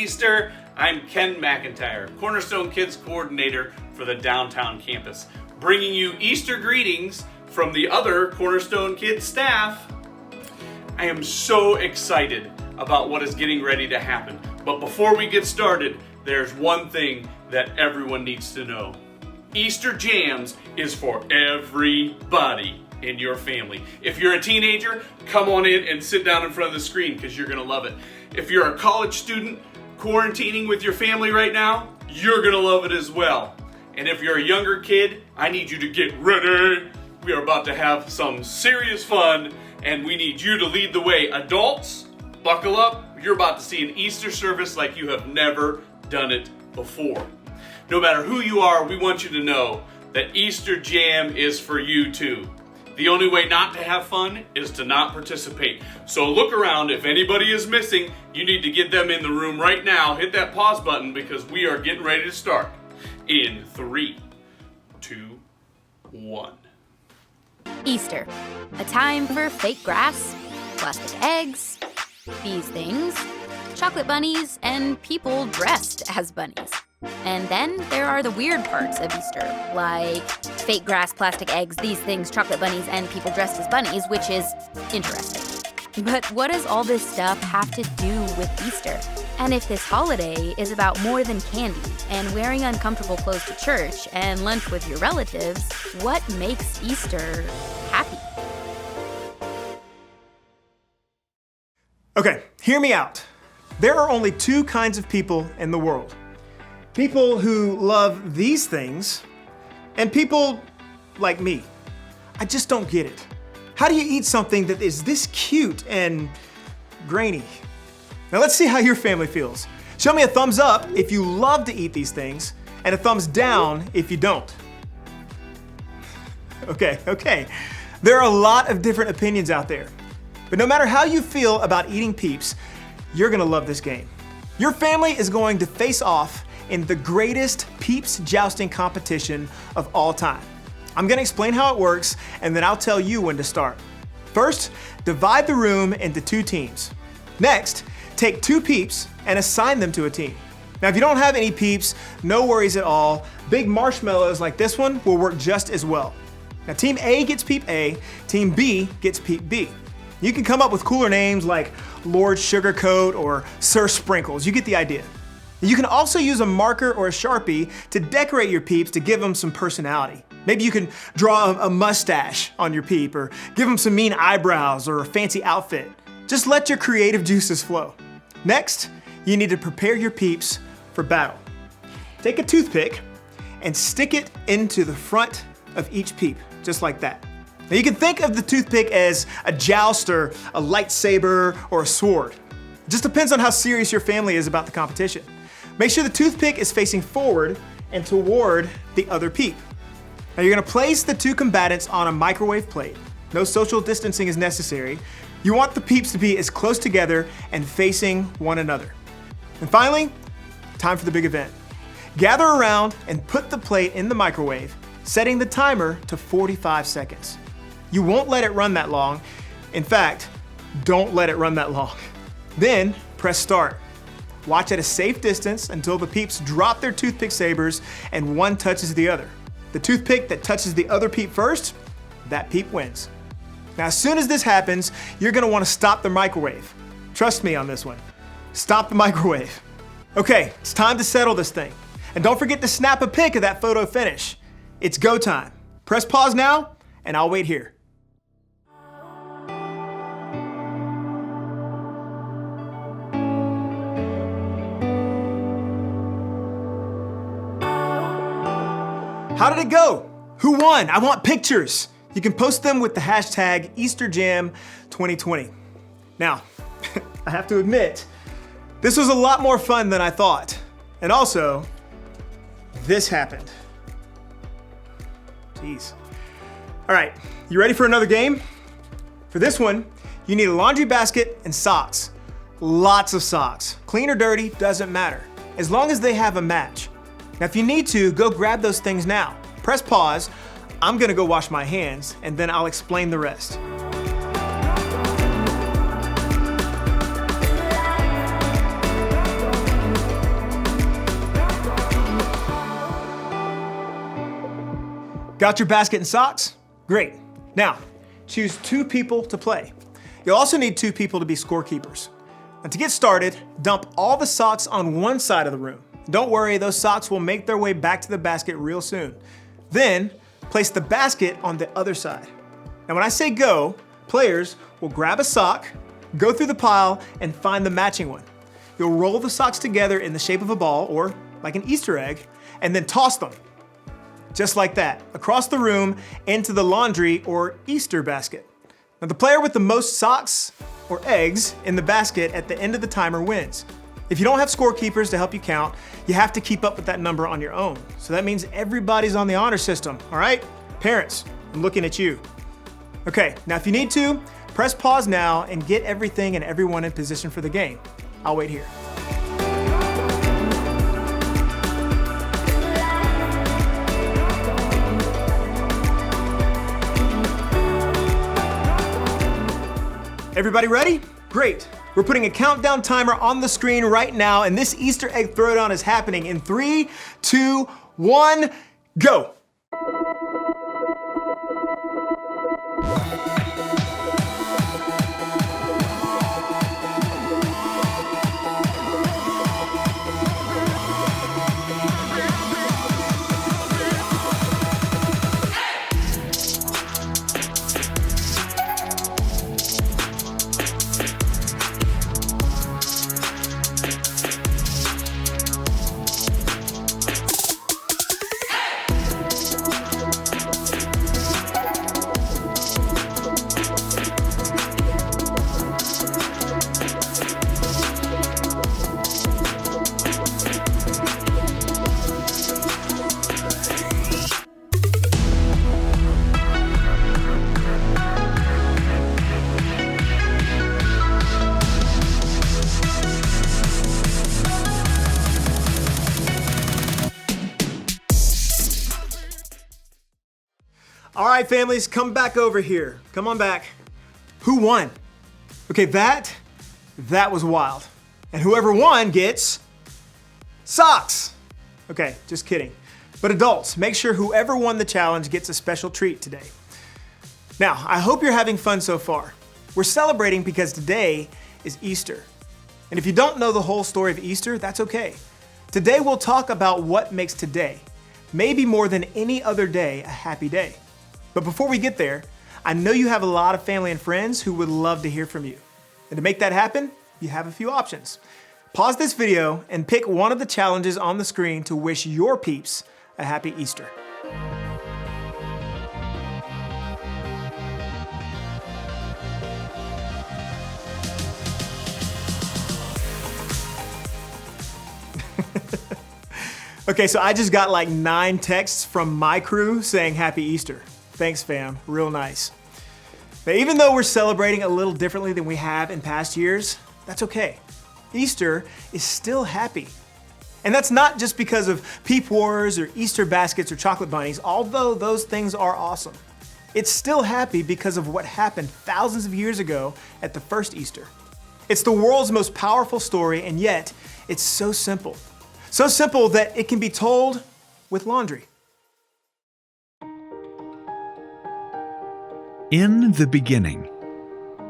Easter. I'm Ken McIntyre, Cornerstone Kids Coordinator for the downtown campus, bringing you Easter greetings from the other Cornerstone Kids staff. I am so excited about what is getting ready to happen. But before we get started, there's one thing that everyone needs to know. Easter Jams is for everybody in your family. If you're a teenager, come on in and sit down in front of the screen because you're gonna love it. If you're a college student quarantining with your family right now, you're gonna love it as well. And if you're a younger kid, I need you to get ready. We are about to have some serious fun and we need you to lead the way. Adults, buckle up. You're about to see an Easter service like you have never done it before. No matter who you are, we want you to know that Easter Jam is for you too. The only way not to have fun is to not participate. So look around. If anybody is missing, you need to get them in the room right now. Hit that pause button because we are getting ready to start in 3, 2, 1. Easter, a time for fake grass, plastic eggs, these things, chocolate bunnies, and people dressed as bunnies. And then there are the weird parts of Easter, like fake grass, plastic eggs, these things, chocolate bunnies, and people dressed as bunnies, which is interesting. But what does all this stuff have to do with Easter? And if this holiday is about more than candy and wearing uncomfortable clothes to church and lunch with your relatives, what makes Easter happy? Okay, hear me out. There are only two kinds of people in the world. People who love these things, and people like me. I just don't get it. How do you eat something that is this cute and grainy? Now let's see how your family feels. Show me a thumbs up if you love to eat these things, and a thumbs down if you don't. Okay. There are a lot of different opinions out there. But no matter how you feel about eating Peeps, you're gonna love this game. Your family is going to face off in the greatest Peeps jousting competition of all time. I'm gonna explain how it works, and then I'll tell you when to start. First, divide the room into 2 teams. Next, take 2 Peeps and assign them to a team. Now, if you don't have any Peeps, no worries at all. Big marshmallows like this one will work just as well. Now, Team A gets Peep A, Team B gets Peep B. You can come up with cooler names like Lord Sugarcoat or Sir Sprinkles. You get the idea. You can also use a marker or a Sharpie to decorate your Peeps to give them some personality. Maybe you can draw a mustache on your Peep or give them some mean eyebrows or a fancy outfit. Just let your creative juices flow. Next, you need to prepare your Peeps for battle. Take a toothpick and stick it into the front of each Peep, just like that. Now you can think of the toothpick as a jouster, a lightsaber, or a sword. It just depends on how serious your family is about the competition. Make sure the toothpick is facing forward and toward the other Peep. Now you're gonna place the 2 combatants on a microwave plate. No social distancing is necessary. You want the Peeps to be as close together and facing one another. And finally, time for the big event. Gather around and put the plate in the microwave, setting the timer to 45 seconds. You won't let it run that long. In fact, don't let it run that long. Then press start. Watch at a safe distance until the Peeps drop their toothpick sabers and one touches the other. The toothpick that touches the other Peep first, that Peep wins. Now, as soon as this happens, you're gonna wanna stop the microwave. Trust me on this one. Stop the microwave. Okay, it's time to settle this thing. And don't forget to snap a pic of that photo finish. It's go time. Press pause now, and I'll wait here. How did it go? Who won? I want pictures. You can post them with the hashtag EasterJam2020. Now, I have to admit, this was a lot more fun than I thought. And also, this happened. Jeez. All right, you ready for another game? For this one, you need a laundry basket and socks. Lots of socks. Clean or dirty, doesn't matter, as long as they have a match. Now, if you need to, go grab those things now. Press pause. I'm gonna go wash my hands, and then I'll explain the rest. Got your basket and socks? Great. Now, choose 2 people to play. You'll also need 2 people to be scorekeepers. Now, to get started, dump all the socks on one side of the room. Don't worry, those socks will make their way back to the basket real soon. Then, place the basket on the other side. Now, when I say go, players will grab a sock, go through the pile, and find the matching one. You'll roll the socks together in the shape of a ball, or like an Easter egg, and then toss them. Just like that, across the room into the laundry or Easter basket. Now, the player with the most socks or eggs in the basket at the end of the timer wins. If you don't have scorekeepers to help you count, you have to keep up with that number on your own. So that means everybody's on the honor system, all right? Parents, I'm looking at you. Okay, now if you need to, press pause now and get everything and everyone in position for the game. I'll wait here. Everybody ready? Great. We're putting a countdown timer on the screen right now, and this Easter egg throwdown is happening in 3, 2, 1, go. All right, families, come back over here. Come on back. Who won? Okay, that was wild. And whoever won gets socks. Okay, just kidding. But adults, make sure whoever won the challenge gets a special treat today. Now, I hope you're having fun so far. We're celebrating because today is Easter. And if you don't know the whole story of Easter, that's okay. Today we'll talk about what makes today, maybe more than any other day, a happy day. But before we get there, I know you have a lot of family and friends who would love to hear from you. And to make that happen, you have a few options. Pause this video and pick one of the challenges on the screen to wish your peeps a happy Easter. Okay, so I just got like 9 texts from my crew saying happy Easter. Thanks, fam. Real nice. Now, even though we're celebrating a little differently than we have in past years, that's okay. Easter is still happy. And that's not just because of peep wars or Easter baskets or chocolate bunnies, although those things are awesome. It's still happy because of what happened thousands of years ago at the first Easter. It's the world's most powerful story, and yet it's so simple. So simple that it can be told with laundry. In the beginning,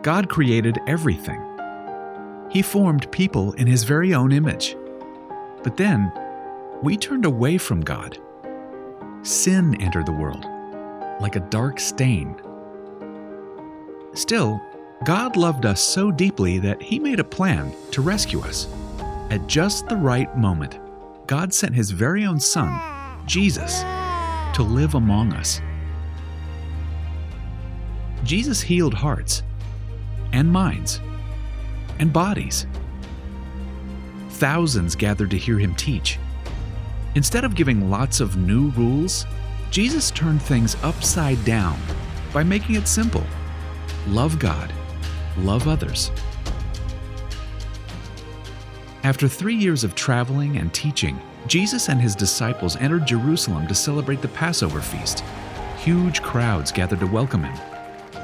God created everything. He formed people in His very own image. But then, we turned away from God. Sin entered the world, like a dark stain. Still, God loved us so deeply that He made a plan to rescue us. At just the right moment, God sent His very own Son, Jesus, to live among us. Jesus healed hearts, and minds, and bodies. Thousands gathered to hear Him teach. Instead of giving lots of new rules, Jesus turned things upside down by making it simple. Love God, love others. After 3 years of traveling and teaching, Jesus and His disciples entered Jerusalem to celebrate the Passover feast. Huge crowds gathered to welcome Him.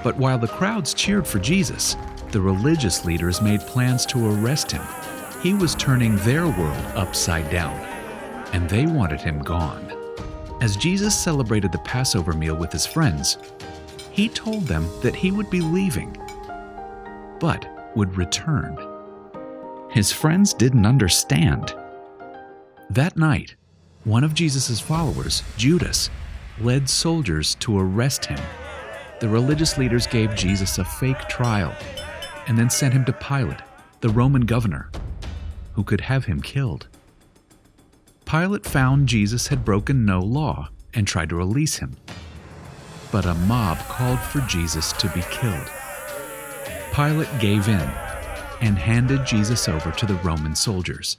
But while the crowds cheered for Jesus, the religious leaders made plans to arrest Him. He was turning their world upside down, and they wanted Him gone. As Jesus celebrated the Passover meal with his friends, he told them that he would be leaving, but would return. His friends didn't understand. That night, one of Jesus' followers, Judas, led soldiers to arrest him. The religious leaders gave Jesus a fake trial and then sent him to Pilate, the Roman governor, who could have him killed. Pilate found Jesus had broken no law and tried to release him. But a mob called for Jesus to be killed. Pilate gave in and handed Jesus over to the Roman soldiers.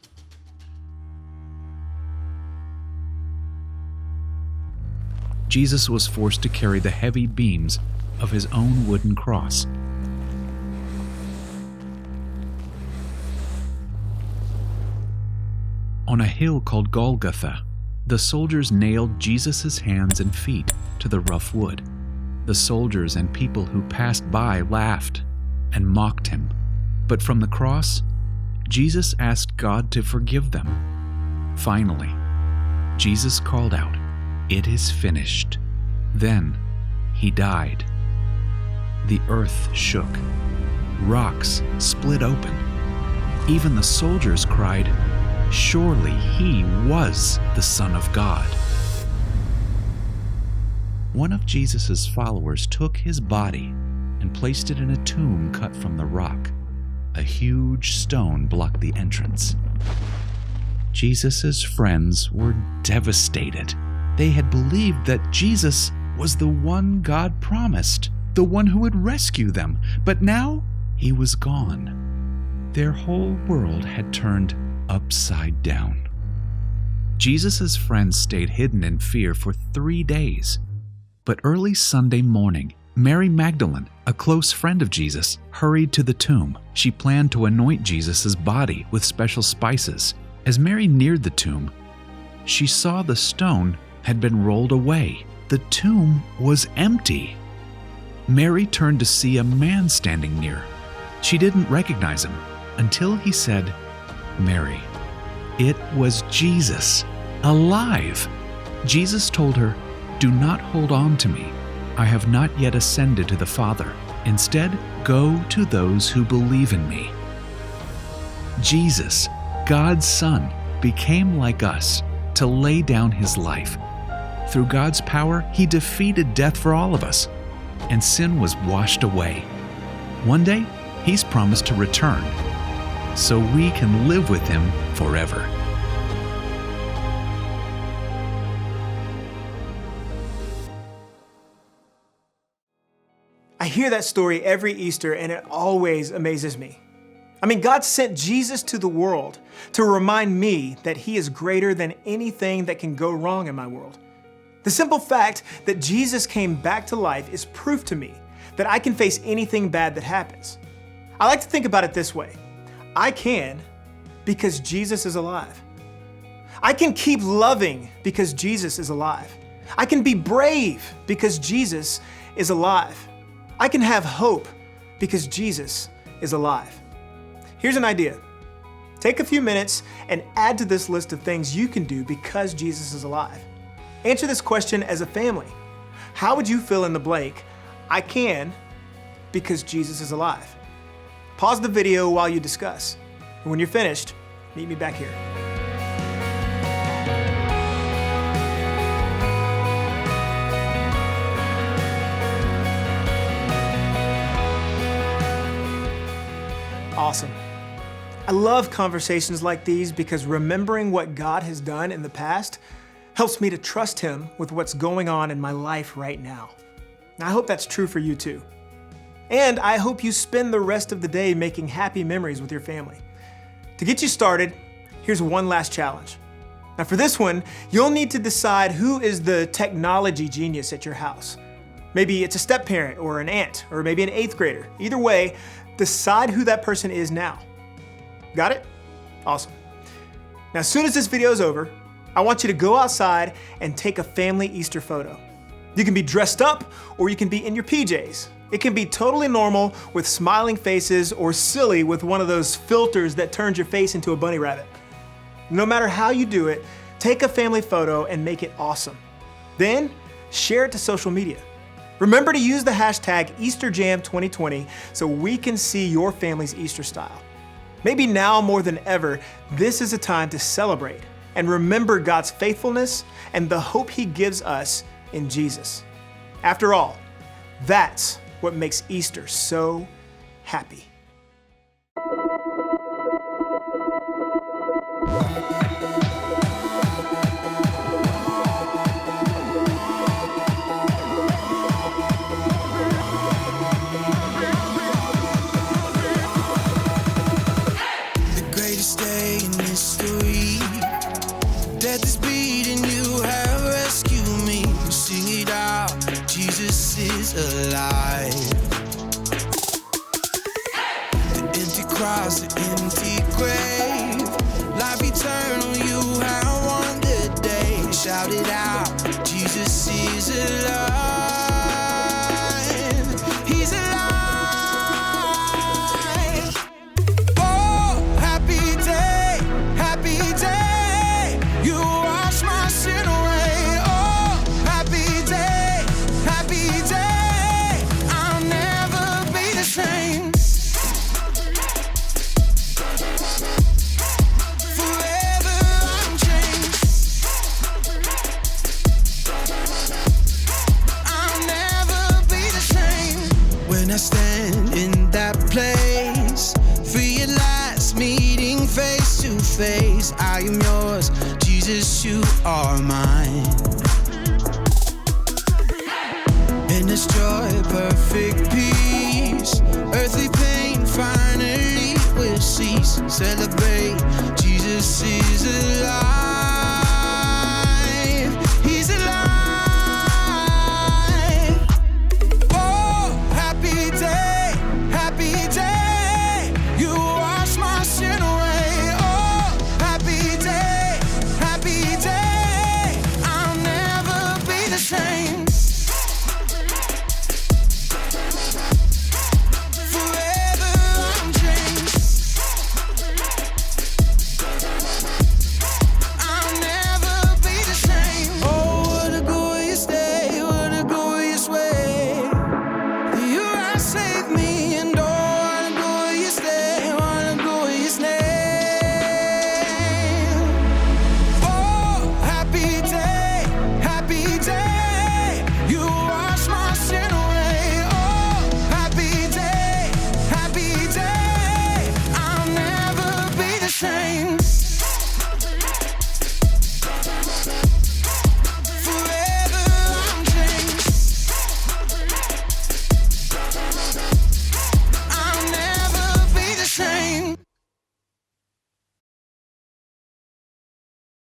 Jesus was forced to carry the heavy beams of his own wooden cross. On a hill called Golgotha, the soldiers nailed Jesus' hands and feet to the rough wood. The soldiers and people who passed by laughed and mocked him. But from the cross, Jesus asked God to forgive them. Finally, Jesus called out, "It is finished." Then he died. The earth shook. Rocks split open. Even the soldiers cried, "Surely he was the Son of God." One of Jesus' followers took his body and placed it in a tomb cut from the rock. A huge stone blocked the entrance. Jesus' friends were devastated. They had believed that Jesus was the one God promised, the one who would rescue them, but now he was gone. Their whole world had turned upside down. Jesus' friends stayed hidden in fear for 3 days. But early Sunday morning, Mary Magdalene, a close friend of Jesus, hurried to the tomb. She planned to anoint Jesus' body with special spices. As Mary neared the tomb, she saw the stone had been rolled away. The tomb was empty. Mary turned to see a man standing near. She didn't recognize him until he said, "Mary." It was Jesus, alive. Jesus told her, "Do not hold on to me. I have not yet ascended to the Father. Instead, go to those who believe in me." Jesus, God's Son, became like us to lay down his life. Through God's power, he defeated death for all of us, and sin was washed away. One day, he's promised to return, so we can live with him forever. I hear that story every Easter and it always amazes me. I mean, God sent Jesus to the world to remind me that he is greater than anything that can go wrong in my world. The simple fact that Jesus came back to life is proof to me that I can face anything bad that happens. I like to think about it this way. I can because Jesus is alive. I can keep loving because Jesus is alive. I can be brave because Jesus is alive. I can have hope because Jesus is alive. Here's an idea. Take a few minutes and add to this list of things you can do because Jesus is alive. Answer this question as a family. How would you fill in the blank? I can because Jesus is alive. Pause the video while you discuss. And when you're finished, meet me back here. Awesome. I love conversations like these because remembering what God has done in the past helps me to trust him with what's going on in my life right now. I hope that's true for you too. And I hope you spend the rest of the day making happy memories with your family. To get you started, here's one last challenge. Now for this one, you'll need to decide who is the technology genius at your house. Maybe it's a step-parent or an aunt or maybe an 8th grader. Either way, decide who that person is now. Got it? Awesome. Now, as soon as this video is over, I want you to go outside and take a family Easter photo. You can be dressed up or you can be in your PJs. It can be totally normal with smiling faces or silly with one of those filters that turns your face into a bunny rabbit. No matter how you do it, take a family photo and make it awesome. Then share it to social media. Remember to use the hashtag EasterJam2020 so we can see your family's Easter style. Maybe now more than ever, this is a time to celebrate and remember God's faithfulness and the hope He gives us in Jesus. After all, that's what makes Easter so happy. Day in history, death is beating, you have rescued me. Sing it out, Jesus is alive. The empty cross, the empty grave, life eternal, you have won the day. Shout it out, Jesus is alive. He's alive. When I stand in that place, free at last, meeting face to face, I am yours, Jesus, you are mine. In this joy, perfect peace, earthly pain finally will cease. Celebrate, Jesus is alive.